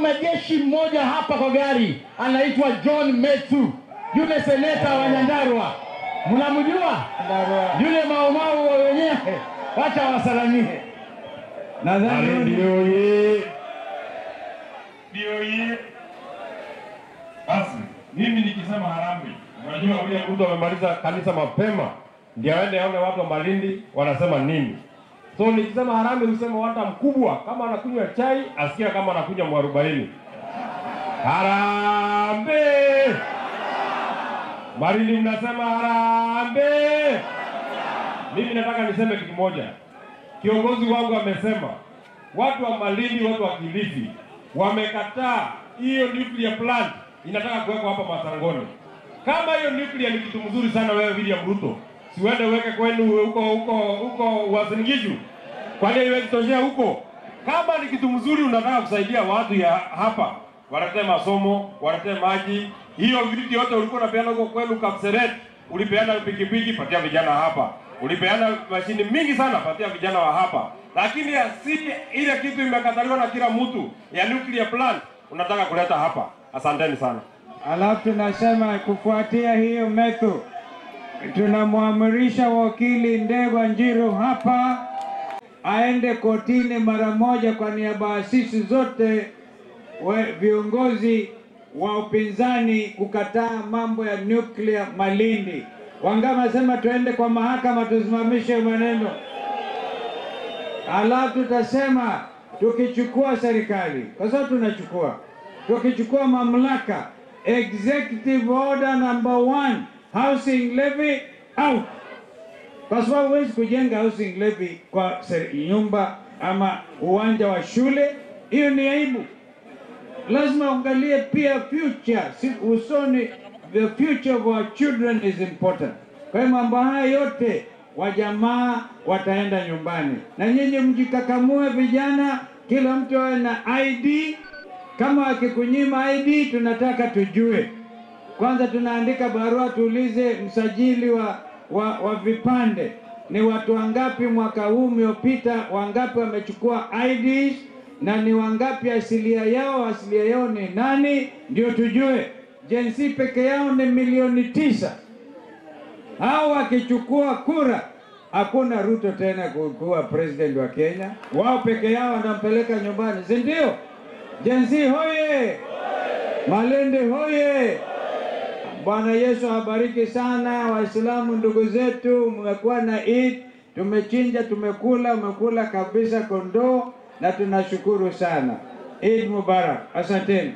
mwanajeshi mmoja hapa kwa gari anaitwa John Methu, yule seneta wa Nyandarua. Mnamjua? Yule maumau wenyewe. Wacha wasalamie. Nadhani ndio yeye. Basi mimi nikisema Harambee, unajua William Ruto amemaliza kanisa mapema, ndio aende aone watu wa Malindi wanasema nini. So nikisema Harambee useme watu mkubwa, kama anakunywa chai asikia kama anakunywa mwarobaini. Harambee! Malindi mnasema Harambee! Mimi nataka niseme kitu moja. Kiongozi wangu amesema watu wa Malindi, watu wa Kilifi wamekataa hiyo nuclear plant inataka kuwekwa hapa Masangoni. Kama hiyo nuclear ni kitu mzuri sana, wewe William Ruto, siwende uweke kwenu huko Uasin Gishu. Kwa nini iwezi toshea huko? Kama ni kitu mzuri unataka kusaidia watu ya hapa, waletee masomo, waletee maji, hiyo vitu yote ulikuwa unapeana huko kwenu Kapseret, ulipeana pikipiki, patia vijana hapa. Ulipeana mashini mingi sana, patia vijana wa hapa. Lakini asili ile kitu imekataliwa na kila mtu ya nuclear plant unataka kuleta hapa. Asanteni sana. Alafu tunasema kufuatia hiyo Methu, tunamwamrisha wakili Ndegwa Njiru hapa aende kotini mara moja kwa niaba ya sisi zote viongozi wa upinzani kukataa mambo ya nuclear Malindi. Wangama sema tuende kwa mahakama tusimamishe maneno. Alafu tutasema tukichukua serikali, kwa sababu tunachukua, tukichukua mamlaka, executive order number 1, housing levy out. Kwa sababu huwezi kujenga housing levy kwa nyumba ama uwanja wa shule, hiyo ni aibu. Lazima uangalie pia future, usoni. The future of our children is important. Kwa hiyo mambo haya yote wajamaa wataenda nyumbani. Na nyinyi mjikakamue vijana, kila mtu awe na ID. Kama akikunyima ID tunataka tujue. Kwanza tunaandika barua tuulize msajili wa vipande, ni watu wangapi mwaka huu uliopita, wangapi wamechukua IDs na ni wangapi asilia yao ni nani, ndio tujue. Gen Z peke yao ni milioni 9. Hao wakichukua kura, hakuna Ruto tena kuwa president wa Kenya. Wao peke yao wanampeleka nyumbani, si ndio? Gen Z hoye! Malindi hoye! Bwana Yesu abariki sana Waislamu ndugu zetu, mmekuwa na Eid, tumechinja, tumekula, umekula kabisa kondoo na tunashukuru sana. Eid Mubarak. Asanteni.